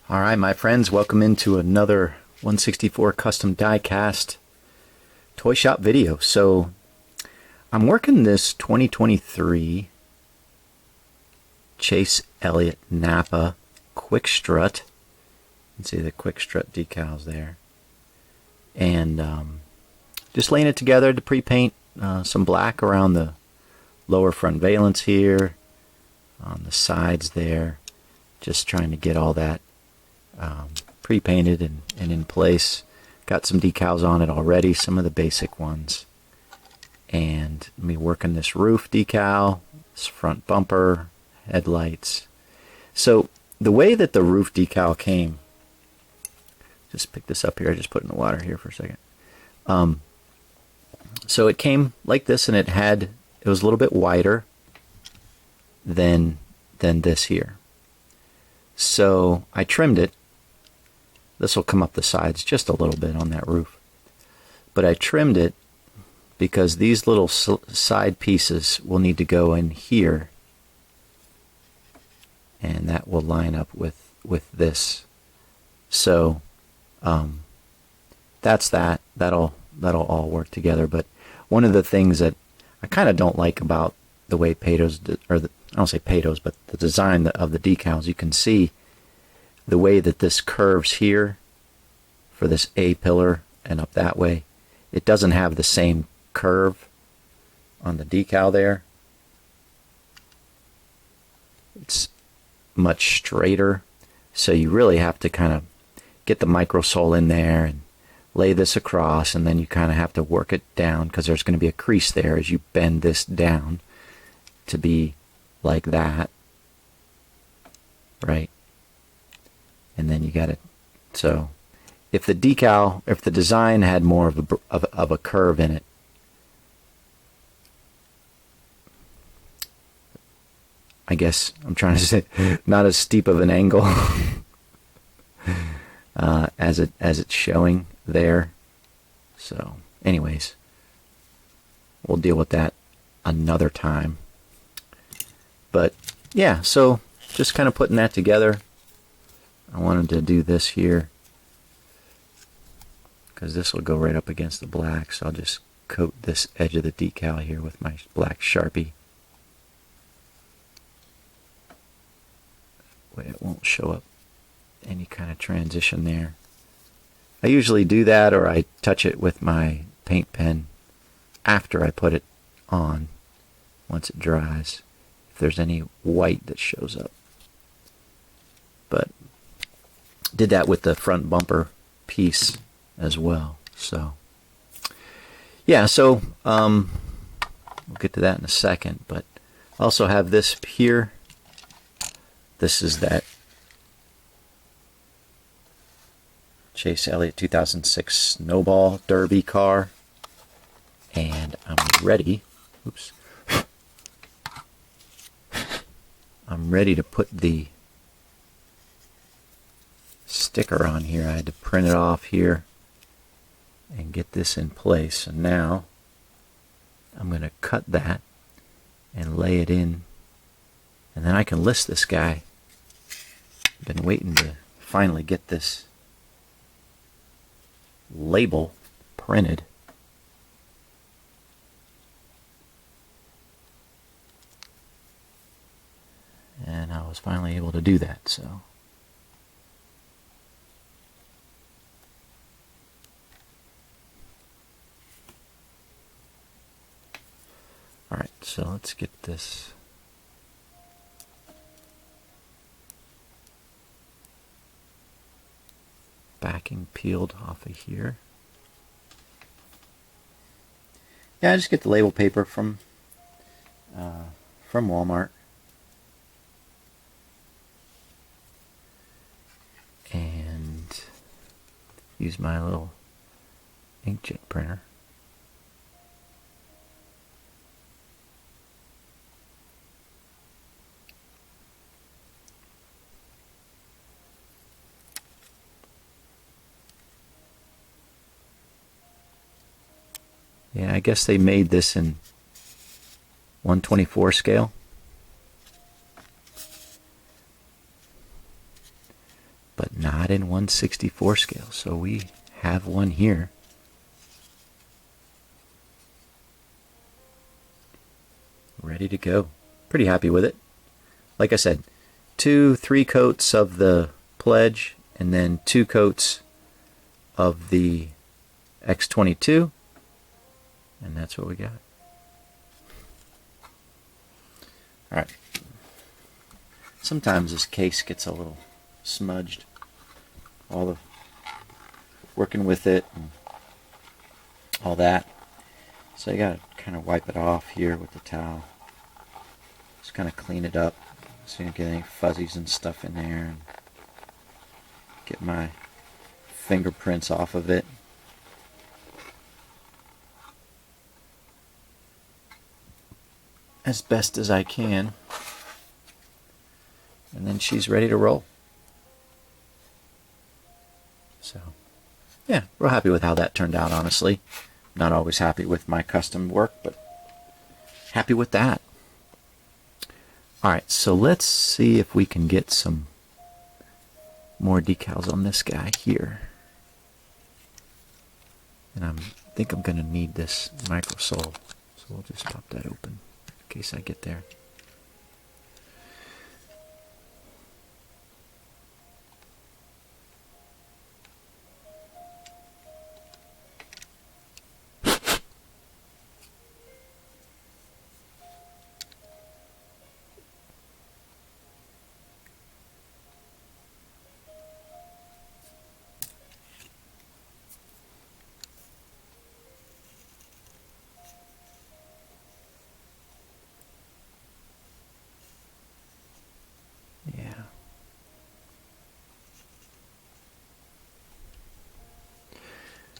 All right, my friends, welcome into another 164 custom die-cast toy shop video. So I'm working this 2023 Chase Elliott Napa quick strut. You can see the quick strut decals there, and just laying it together to pre-paint some black around the lower front valence here, on the sides there, just trying to get all that pre-painted and in place. Got some decals on it already, some of the basic ones, and me working this roof decal, this front bumper, headlights. So the way that the roof decal came, just pick this up here, I just put it in the water here for a second. So it came like this, and it was a little bit wider than this here. So I trimmed it. This will come up the sides just a little bit on that roof, but I trimmed it because these little side pieces will need to go in here, and that will line up with this. So that's that. That'll all work together. But one of the things that I kind of don't like about the way Pato's, I don't say Pato's, but the design of the decals, you can see the way that this curves here for this A pillar and up that way. It doesn't have the same curve on the decal there. It's much straighter, so you really have to kind of get the microsole in there and lay this across, and then you kind of have to work it down because there's going to be a crease there as you bend this down to be like that, right? And then you got it. So if the design had more of a curve in it, I guess I'm trying to say not as steep of an angle as it's showing there. So anyways, we'll deal with that another time. But yeah, so just kind of putting that together. I wanted to do this here because this will go right up against the black, so I'll just coat this edge of the decal here with my black Sharpie. Way it won't show up any kind of transition there. I usually do that, or I touch it with my paint pen after I put it on, once it dries, if there's any white that shows up. But did that with the front bumper piece as well. So yeah, so we'll get to that in a second. But I also have this here. This is that Chase Elliott 2006 Snowball Derby car, and I'm ready. Oops. I'm ready to put the sticker on here. I had to print it off here and get this in place. And now I'm going to cut that and lay it in, and then I can list this guy. I've been waiting to finally get this label printed. And I was finally able to do that, so alright, so let's get this backing peeled off of here. Yeah, I just get the label paper from Walmart, and use my little inkjet printer. Yeah, I guess they made this in 1/24 scale. but not in 1/64 scale. So we have one here. Ready to go. Pretty happy with it. Like I said, 2-3 coats of the Pledge and then 2 coats of the X22, and that's what we got. Alright. Sometimes this case gets a little smudged. All the working with it and all that. So you gotta kind of wipe it off here with the towel. Just kind of clean it up so you don't get any fuzzies and stuff in there. And get my fingerprints off of it. As best as I can. And then she's ready to roll. So, yeah, real happy with how that turned out, honestly. Not always happy with my custom work, but happy with that. Alright, so let's see if we can get some more decals on this guy here. And I think I'm going to need this microsole. So we'll just pop that open in case I get there.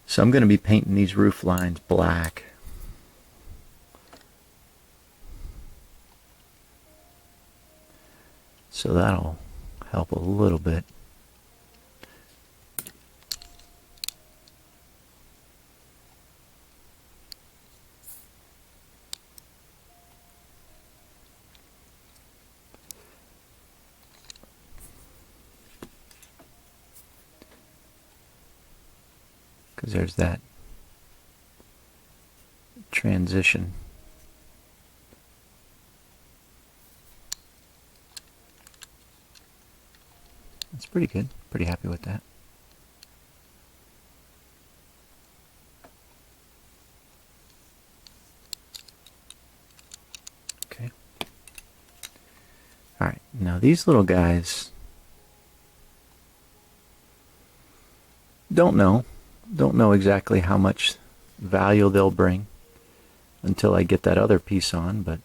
So I'm going to be painting these roof lines black. So that'll help a little bit. Because there's that transition. That's pretty good. Pretty happy with that. Okay. Alright, now these little guys don't know exactly how much value they'll bring until I get that other piece on, but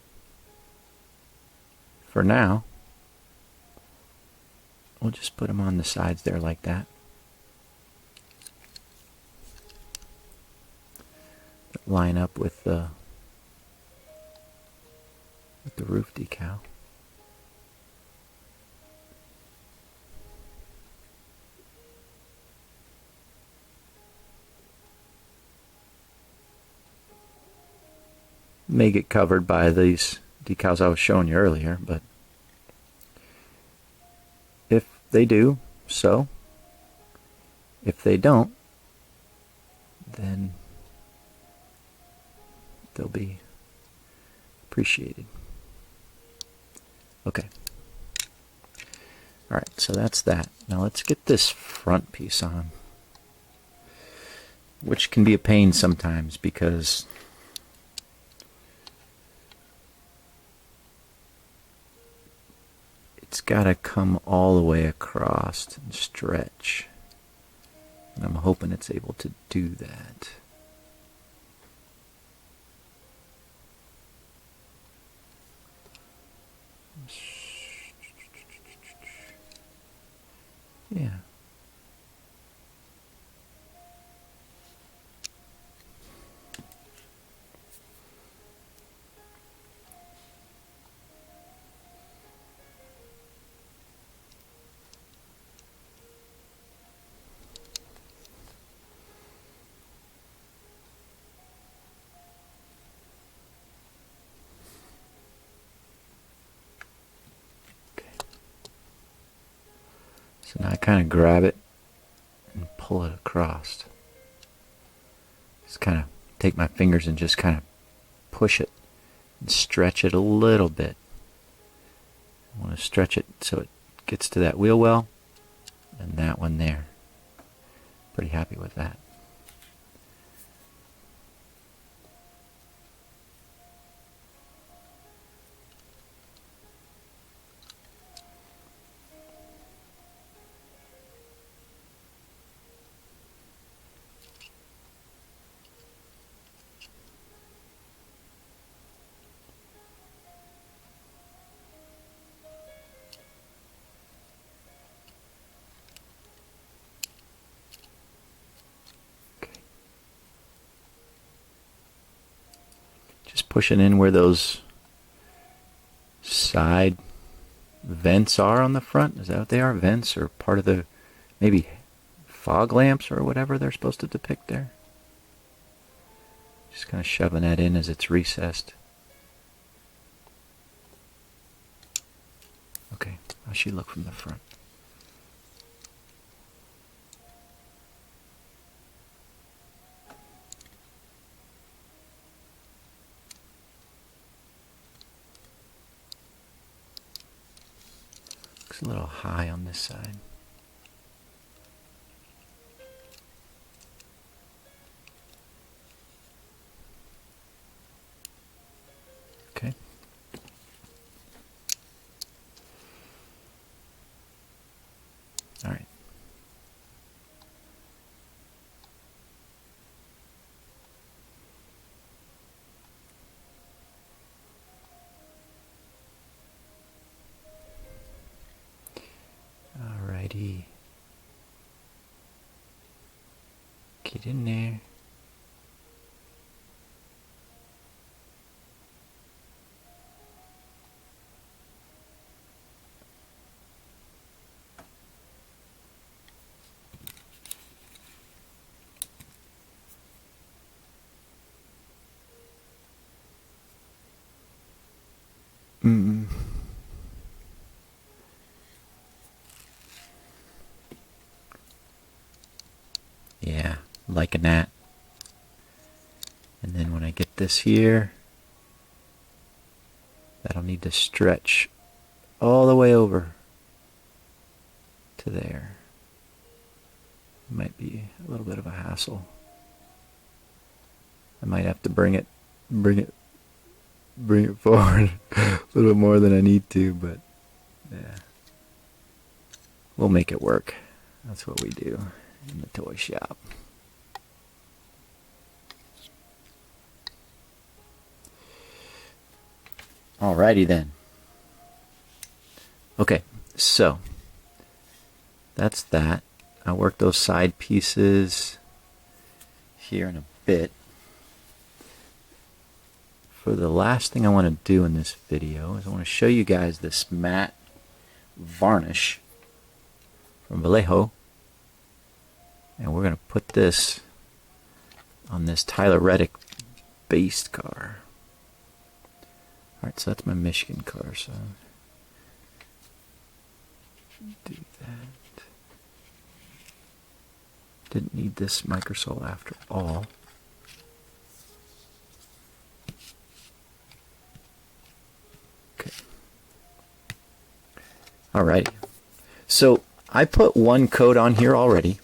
for now we'll just put them on the sides there like that. Line up with the roof decal. May get covered by these decals I was showing you earlier, but if they do, so. If they don't, then they'll be appreciated. Okay. Alright, so that's that. Now let's get this front piece on, which can be a pain sometimes because it's got to come all the way across and stretch. And I'm hoping it's able to do that. Yeah. So now I kind of grab it and pull it across. Just kind of take my fingers and just kind of push it and stretch it a little bit. I want to stretch it so it gets to that wheel well and that one there. Pretty happy with that. Just pushing in where those side vents are on the front. Is that what they are? Vents, or part of the maybe fog lamps or whatever they're supposed to depict there. Just kind of shoving that in as it's recessed. Okay, how she look from the front? Looks a little high on this side. Okay. All right. Alrighty. Get in there. Yeah, liking that. And then when I get this here, that'll need to stretch all the way over to there. Might be a little bit of a hassle. I might have to bring it forward a little more than I need to, but yeah, we'll make it work. That's what we do in the toy shop. Alrighty then. Okay, so that's that. I'll work those side pieces here in a bit. For the last thing I want to do in this video is I want to show you guys this matte varnish from Vallejo. And we're going to put this on this Reddick based car. Alright, so that's my Michigan car, so do that. Didn't need this microsole after all. Okay. Alright. So I put one coat on here already.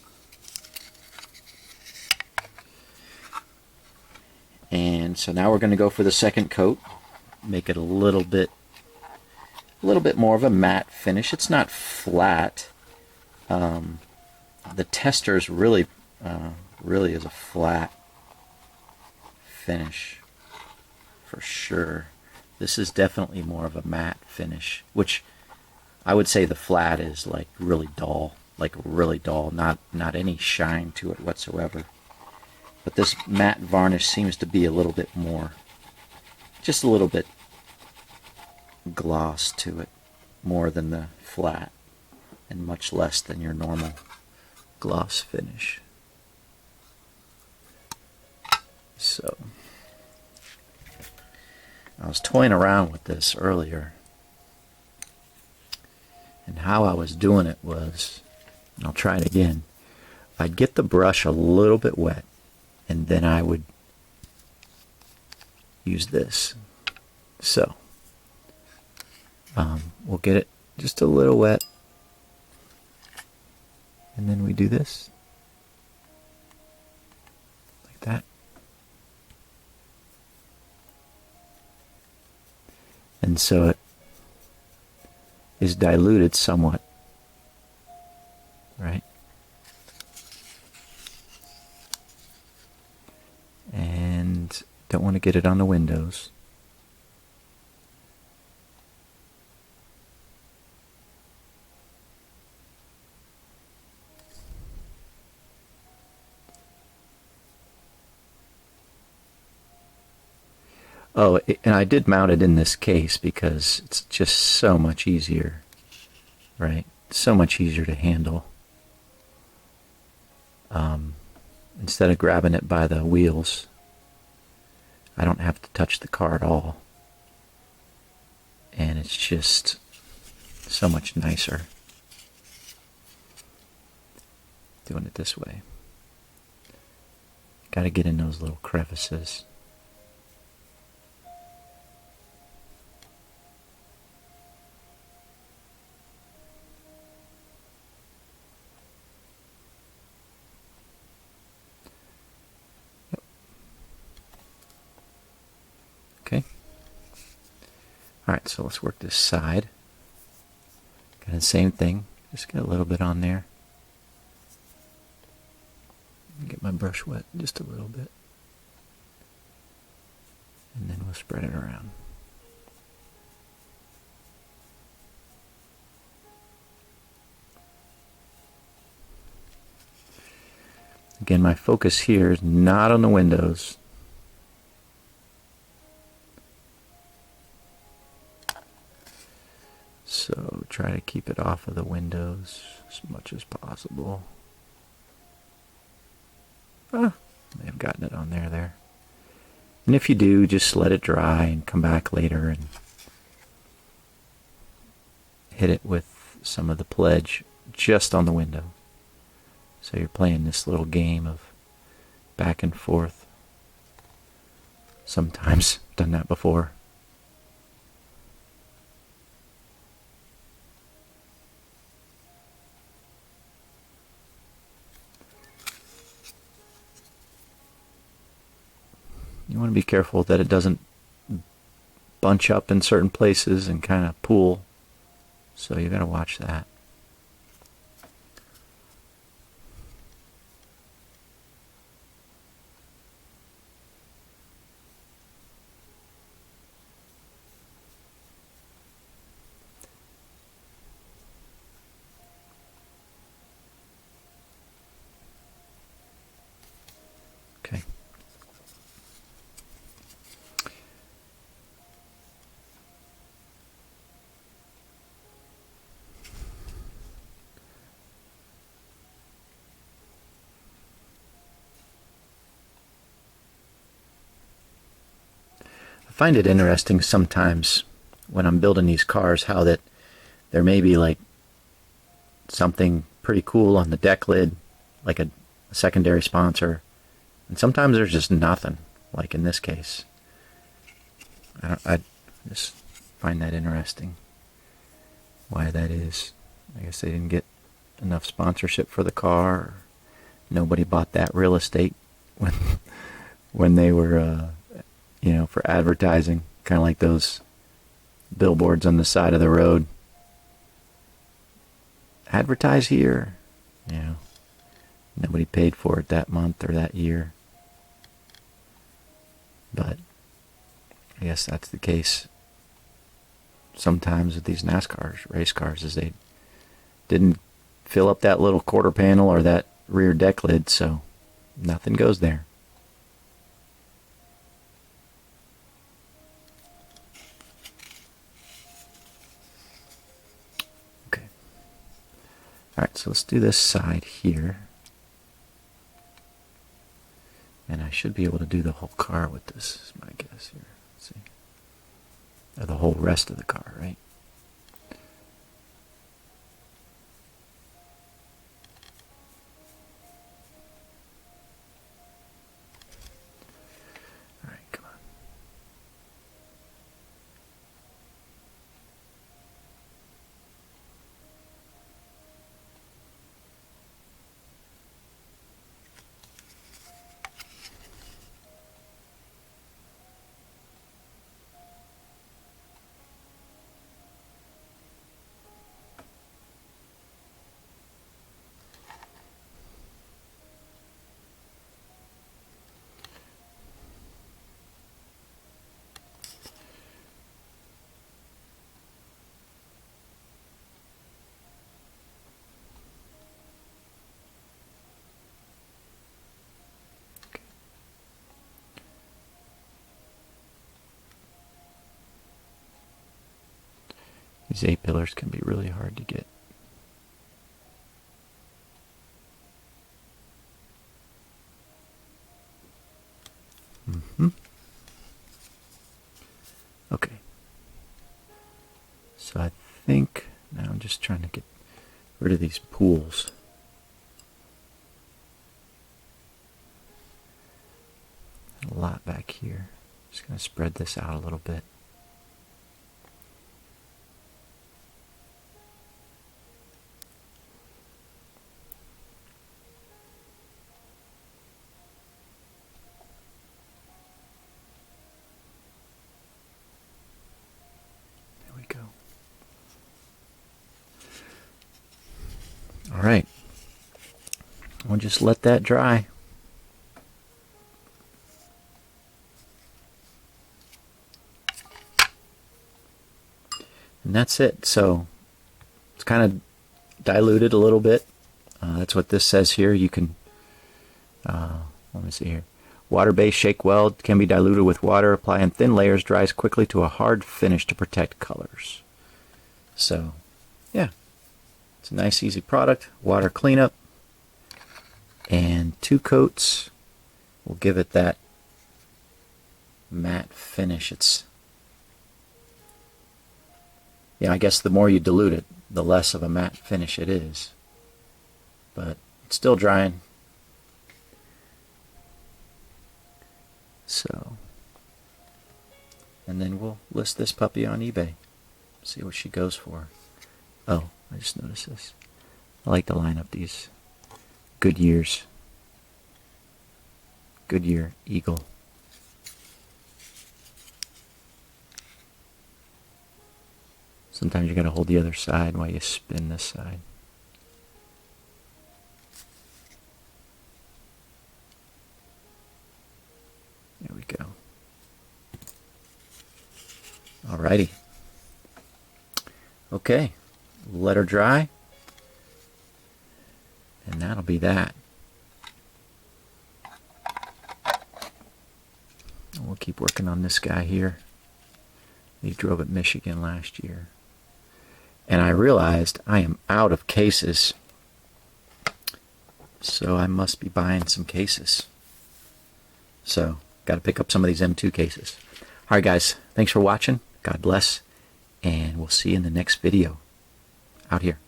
And so now we're going to go for the second coat. Make it a little bit more of a matte finish. It's not flat. The Testers really is a flat finish for sure. This is definitely more of a matte finish, which I would say the flat is like really dull, not any shine to it whatsoever. But this matte varnish seems to be a little bit more, just a little bit gloss to it, more than the flat, and much less than your normal gloss finish. So I was toying around with this earlier, and how I was doing it was I'll try it again. I'd get the brush a little bit wet, and then I would use this. So we'll get it just a little wet, and then we do this like that. And so it is diluted somewhat, right? And don't want to get it on the windows. Oh, and I did mount it in this case because it's just so much easier, right? So much easier to handle. Instead of grabbing it by the wheels, I don't have to touch the car at all. And it's just so much nicer doing it this way. Got to get in those little crevices. Okay. Alright, so let's work this side. Got the same thing. Just get a little bit on there. Get my brush wet just a little bit. And then we'll spread it around. Again, my focus here is not on the windows. So try to keep it off of the windows as much as possible. May have gotten it on there. And if you do, just let it dry and come back later and hit it with some of the pledge just on the window. So you're playing this little game of back and forth. Sometimes done that before. You want to be careful that it doesn't bunch up in certain places and kind of pool. So you got to watch that. Okay. I find it interesting sometimes when I'm building these cars how that there may be like something pretty cool on the deck lid, like a secondary sponsor, and sometimes there's just nothing, like in this case. I just find that interesting, why that is. I guess they didn't get enough sponsorship for the car, or nobody bought that real estate when they were for advertising, kind of like those billboards on the side of the road. Advertise here. Nobody paid for it that month or that year. But I guess that's the case sometimes with these NASCAR race cars, is they didn't fill up that little quarter panel or that rear deck lid, so nothing goes there. Okay. Alright, so let's do this side here. And I should be able to do the whole car with this, is my guess here. Let's see. Or the whole rest of the car, right? These A-pillars can be really hard to get. Okay. So I think now I'm just trying to get rid of these pools. A lot back here. Just going to spread this out a little bit. There we go. All right. We'll just let that dry. And that's it. So it's kind of diluted a little bit. That's what this says here. You can, let me see here. Water-based shake weld can be diluted with water. Apply in thin layers. Dries quickly to a hard finish to protect colors. So, yeah. It's a nice, easy product. Water cleanup. And 2 coats will give it that matte finish. Yeah, I guess the more you dilute it, the less of a matte finish it is. But it's still drying. So, and then we'll list this puppy on eBay. See what she goes for. Oh, I just noticed this. I like to line up these Goodyear Eagle. Sometimes you gotta hold the other side while you spin this side. There we go. Alrighty. Okay, let her dry. And that'll be that. We'll keep working on this guy here. He drove at Michigan last year. And I realized I am out of cases. So I must be buying some cases. So, got to pick up some of these M2 cases. Alright guys, thanks for watching. God bless. And we'll see you in the next video. Out here.